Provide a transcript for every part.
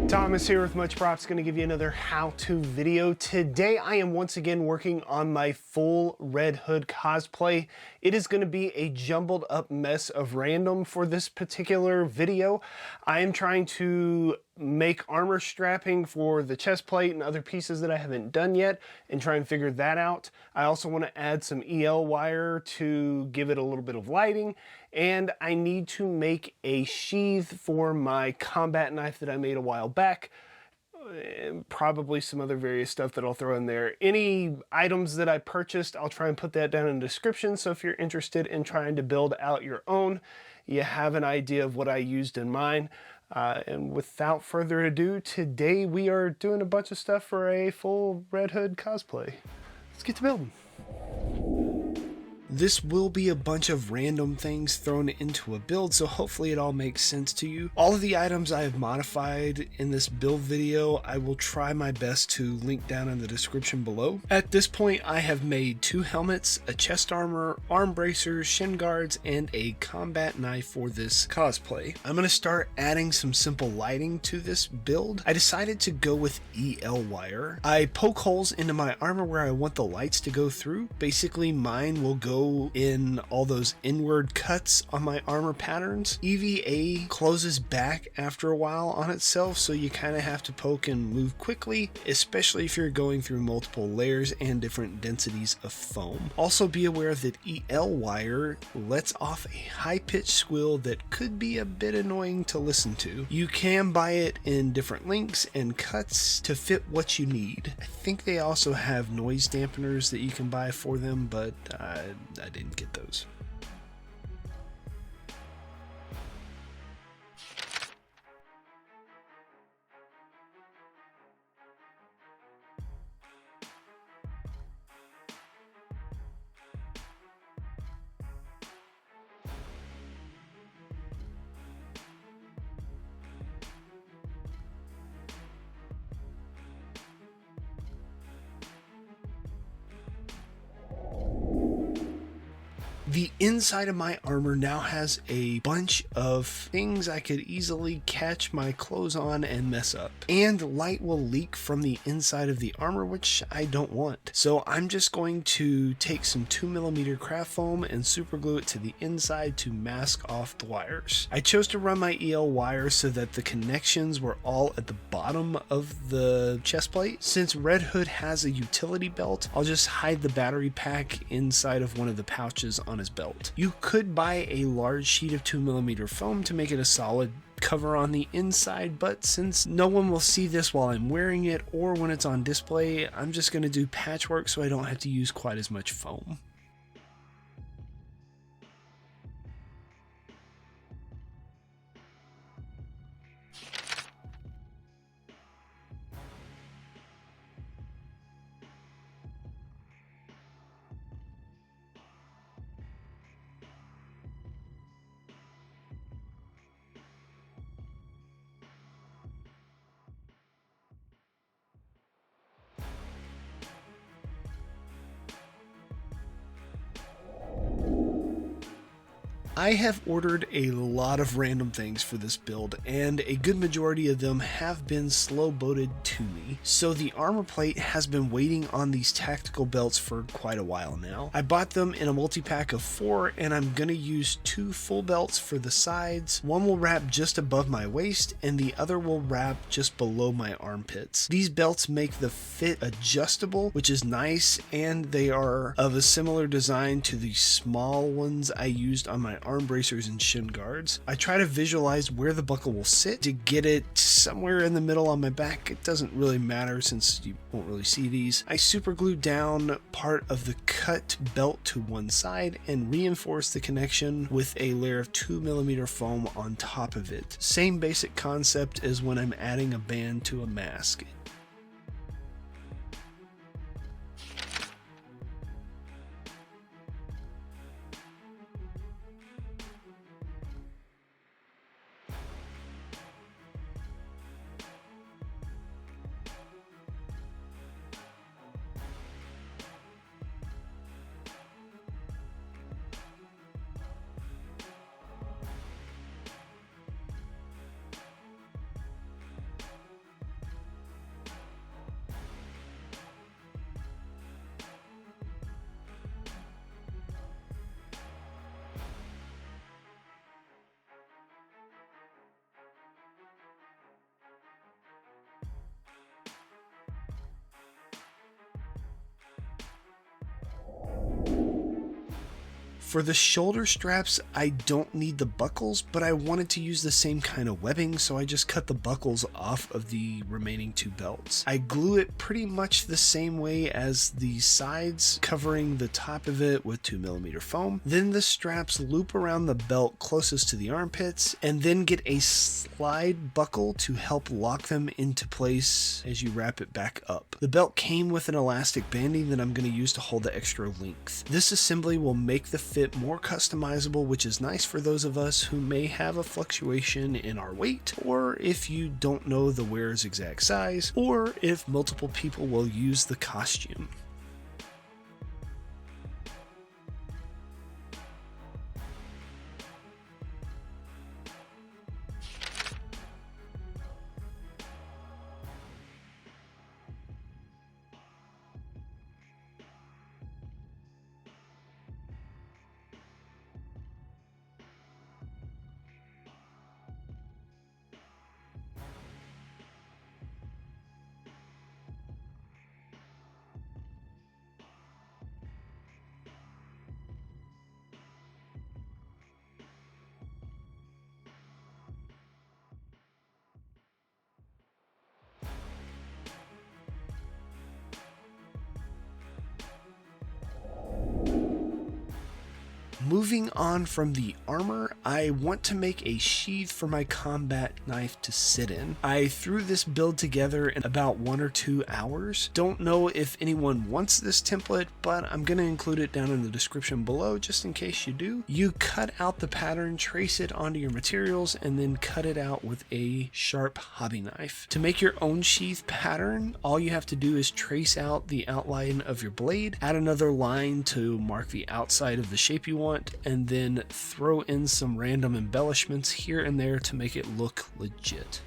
Thomas here with Much Props, going to give you another how-to video. Today I am once again working on my full Red Hood cosplay. It is going to be a jumbled up mess of random for this particular video. I am trying to make armor strapping for the chest plate and other pieces that I haven't done yet and try and figure that out. I also want to add some EL wire to give it a little bit of lighting, and I need to make a sheath for my combat knife that I made a while back. And probably some other various stuff that I'll throw in there. Any items that I purchased, I'll try and put that down in the description, so if you're interested in trying to build out your own, you have an idea of what I used in mine. And without further ado, today we are doing a bunch of stuff for a full Red Hood cosplay. Let's get to building. This will be a bunch of random things thrown into a build, so hopefully it all makes sense to you. All of the items I have modified in this build video, I will try my best to link down in the description below. At this point, I have made 2 helmets, a chest armor, arm bracers, shin guards, and a combat knife for this cosplay. I'm going to start adding some simple lighting to this build. I decided to go with EL wire. I poke holes into my armor where I want the lights to go through. Basically, mine will go in all those inward cuts on my armor patterns. EVA closes back after a while on itself, so you kind of have to poke and move quickly, especially if you're going through multiple layers and different densities of foam. Also be aware that EL wire lets off a high-pitched squeal that could be a bit annoying to listen to. You can buy it in different lengths and cuts to fit what you need. I think they also have noise dampeners that you can buy for them, but I didn't get those. The inside of my armor now has a bunch of things I could easily catch my clothes on and mess up. And light will leak from the inside of the armor, which I don't want. So I'm just going to take some 2mm craft foam and super glue it to the inside to mask off the wires. I chose to run my EL wire so that the connections were all at the bottom of the chest plate. Since Red Hood has a utility belt, I'll just hide the battery pack inside of one of the pouches on his belt. You could buy a large sheet of 2mm foam to make it a solid cover on the inside, but since no one will see this while I'm wearing it or when it's on display, I'm just going to do patchwork so I don't have to use quite as much foam. I have ordered a lot of random things for this build, and a good majority of them have been slow-boated to me. So the armor plate has been waiting on these tactical belts for quite a while now. I bought them in a multi-pack of 4, and I'm going to use 2 full belts for the sides. One will wrap just above my waist, and the other will wrap just below my armpits. These belts make the fit adjustable, which is nice, and they are of a similar design to the small ones I used on my arm bracers and shin guards. I try to visualize where the buckle will sit to get it somewhere in the middle on my back. It doesn't really matter since you won't really see these. I super glued down part of the cut belt to one side and reinforced the connection with a layer of 2mm foam on top of it. Same basic concept as when I'm adding a band to a mask. For the shoulder straps, I don't need the buckles, but I wanted to use the same kind of webbing, so I just cut the buckles off of the remaining two belts. I glue it pretty much the same way as the sides, covering the top of it with 2mm foam. Then the straps loop around the belt closest to the armpits, and then get a slide buckle to help lock them into place as you wrap it back up. The belt came with an elastic banding that I'm going to use to hold the extra length. This assembly will make the fit more customizable, which is nice for those of us who may have a fluctuation in our weight, or if you don't know the wearer's exact size, or if multiple people will use the costume. Moving on from the armor, I want to make a sheath for my combat knife to sit in. I threw this build together in about 1 or 2 hours. Don't know if anyone wants this template, but I'm going to include it down in the description below just in case you do. You cut out the pattern, trace it onto your materials, and then cut it out with a sharp hobby knife. To make your own sheath pattern, all you have to do is trace out the outline of your blade, add another line to mark the outside of the shape you want, and then throw in some random embellishments here and there to make it look legit.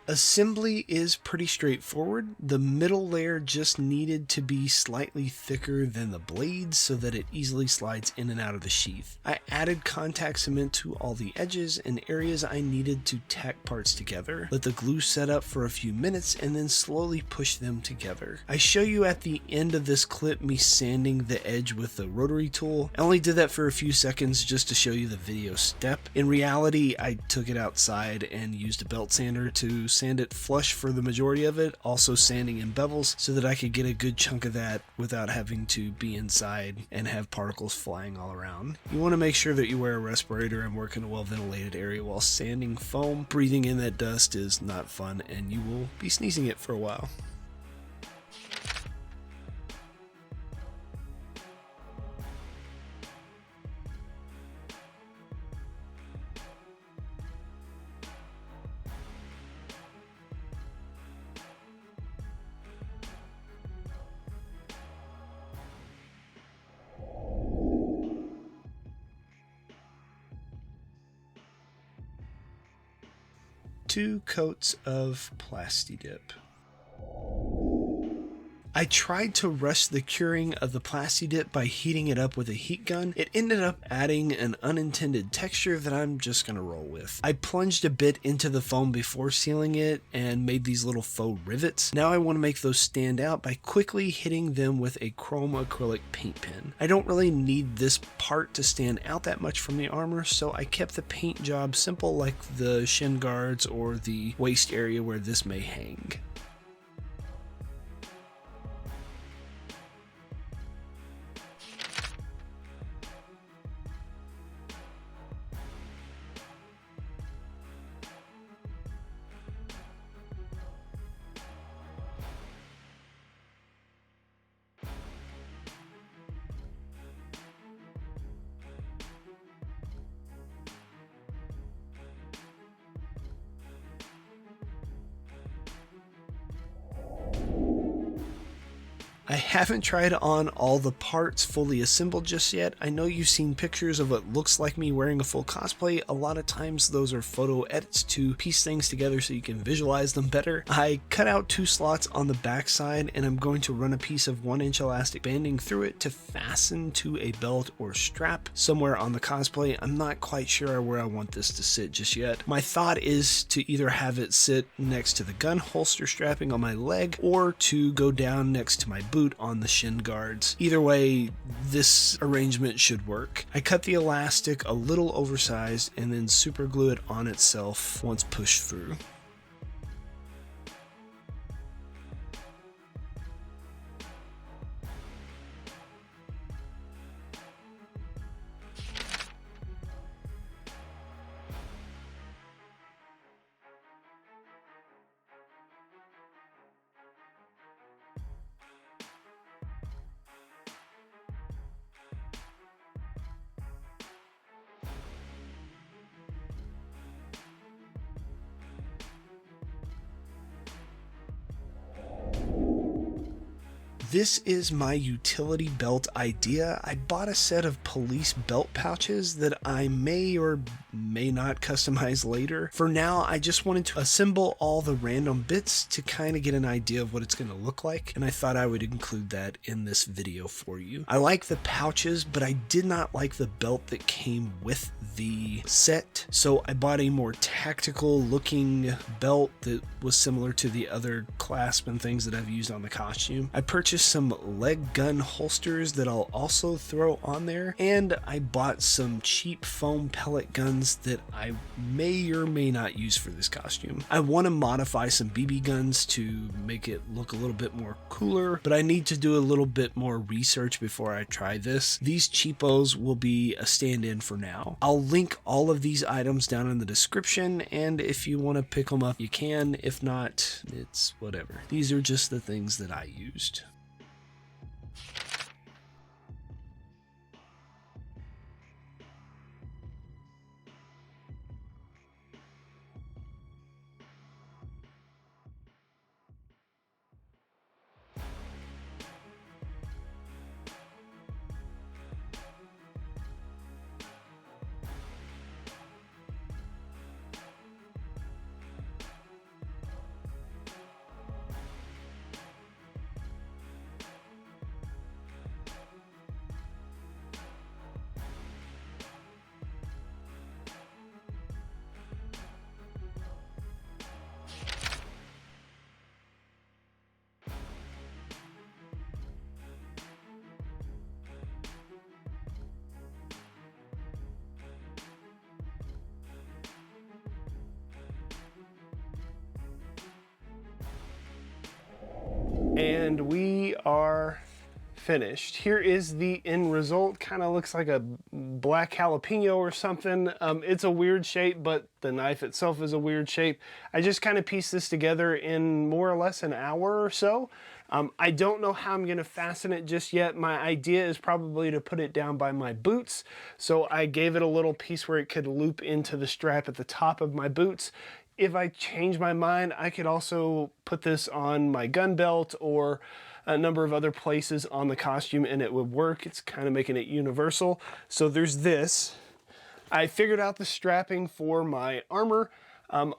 Assembly is pretty straightforward. The middle layer just needed to be slightly thicker than the blades so that it easily slides in and out of the sheath. I added contact cement to all the edges and areas I needed to tack parts together. Let the glue set up for a few minutes and then slowly push them together. I show you at the end of this clip me sanding the edge with the rotary tool. I only did that for a few seconds just to show you the video step. In reality, I took it outside and used a belt sander to sand it flush for the majority of it, also sanding in bevels so that I could get a good chunk of that without having to be inside and have particles flying all around. You want to make sure that you wear a respirator and work in a well ventilated area while sanding foam. Breathing in that dust is not fun and you will be sneezing it for a while. Two coats of Plasti-Dip. I tried to rush the curing of the Plasti-Dip by heating it up with a heat gun. It ended up adding an unintended texture that I'm just going to roll with. I plunged a bit into the foam before sealing it and made these little faux rivets. Now I want to make those stand out by quickly hitting them with a chrome acrylic paint pen. I don't really need this part to stand out that much from the armor, so I kept the paint job simple like the shin guards or the waist area where this may hang. I haven't tried on all the parts fully assembled just yet. I know you've seen pictures of what looks like me wearing a full cosplay. A lot of times those are photo edits to piece things together so you can visualize them better. I cut out 2 slots on the back side, and I'm going to run a piece of 1-inch elastic banding through it to fasten to a belt or strap somewhere on the cosplay. I'm not quite sure where I want this to sit just yet. My thought is to either have it sit next to the gun holster strapping on my leg or to go down next to my boot on the shin guards. Either way, this arrangement should work. I cut the elastic a little oversized and then super glue it on itself once pushed through. This is my utility belt idea. I bought a set of police belt pouches that I may or may not customize later. For now, I just wanted to assemble all the random bits to kind of get an idea of what it's going to look like, and I thought I would include that in this video for you. I like the pouches, but I did not like the belt that came with the set, so I bought a more tactical looking belt that was similar to the other clasp and things that I've used on the costume. I purchased some leg gun holsters that I'll also throw on there, and I bought some cheap foam pellet guns that I may or may not use for this costume. I want to modify some BB guns to make it look a little bit more cooler, but I need to do a little bit more research before I try this. These cheapos will be a stand-in for now. I'll link all of these items down in the description, and if you want to pick them up, you can. If not, it's whatever. These are just the things that I used. And we are finished. Here is the end result. Kind of looks like a black jalapeno or something. It's a weird shape, but the knife itself is a weird shape. I just kind of pieced this together in more or less an hour or so. I don't know how I'm going to fasten it just yet. My idea is probably to put it down by my boots. So I gave it a little piece where it could loop into the strap at the top of my boots. If I change my mind, I could also put this on my gun belt or a number of other places on the costume and it would work. It's kind of making it universal. So there's this. I figured out the strapping for my armor.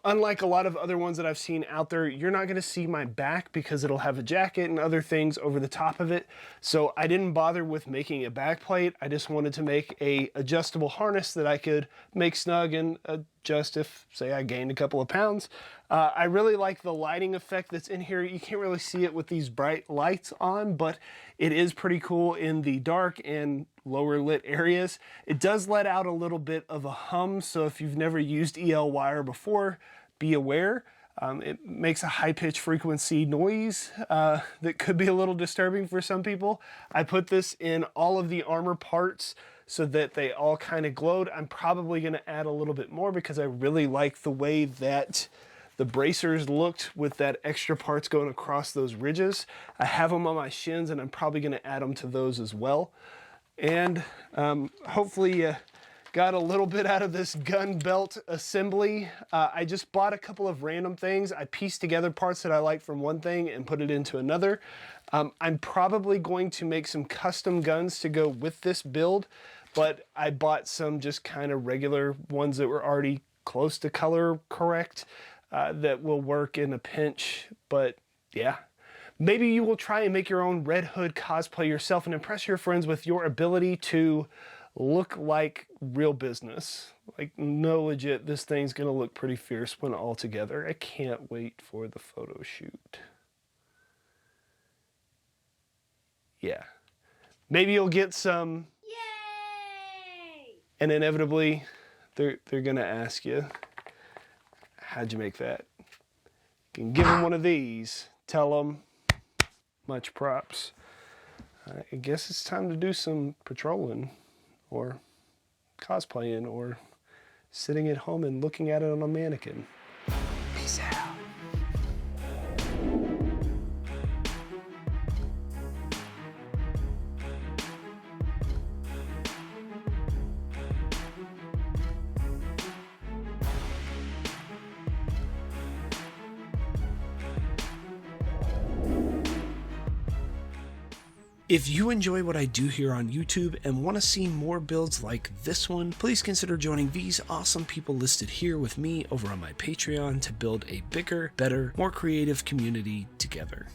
Unlike a lot of other ones that I've seen out there, you're not going to see my back because it'll have a jacket and other things over the top of it. So I didn't bother with making a back plate. I just wanted to make a adjustable harness that I could make snug and adjust if, say, I gained a couple of pounds. I really like the lighting effect that's in here. You can't really see it with these bright lights on, but it is pretty cool in the dark and lower lit areas. It does let out a little bit of a hum, so if you've never used EL wire before, be aware. It makes a high-pitched frequency noise that could be a little disturbing for some people. I put this in all of the armor parts so that they all kind of glowed. I'm probably going to add a little bit more because I really like the way that the bracers looked with that extra parts going across those ridges. I have them on my shins and I'm probably going to add them to those as well. And hopefully you got a little bit out of this gun belt assembly. I just bought a couple of random things. I pieced together parts that I liked from one thing and put it into another. I'm probably going to make some custom guns to go with this build, but I bought some just kind of regular ones that were already close to color correct that will work in a pinch. But yeah, maybe you will try and make your own Red Hood cosplay yourself and impress your friends with your ability to look like real business. Like, no, legit, this thing's gonna look pretty fierce when all together. I can't wait for the photo shoot. Yeah. Maybe you'll get some. Yay! And inevitably, they're gonna ask you, how'd you make that? You can give them one of these. Tell them, much props. I guess it's time to do some patrolling, or cosplaying, or sitting at home and looking at it on a mannequin. Peace out. If you enjoy what I do here on YouTube and want to see more builds like this one, please consider joining these awesome people listed here with me over on my Patreon to build a bigger, better, more creative community together.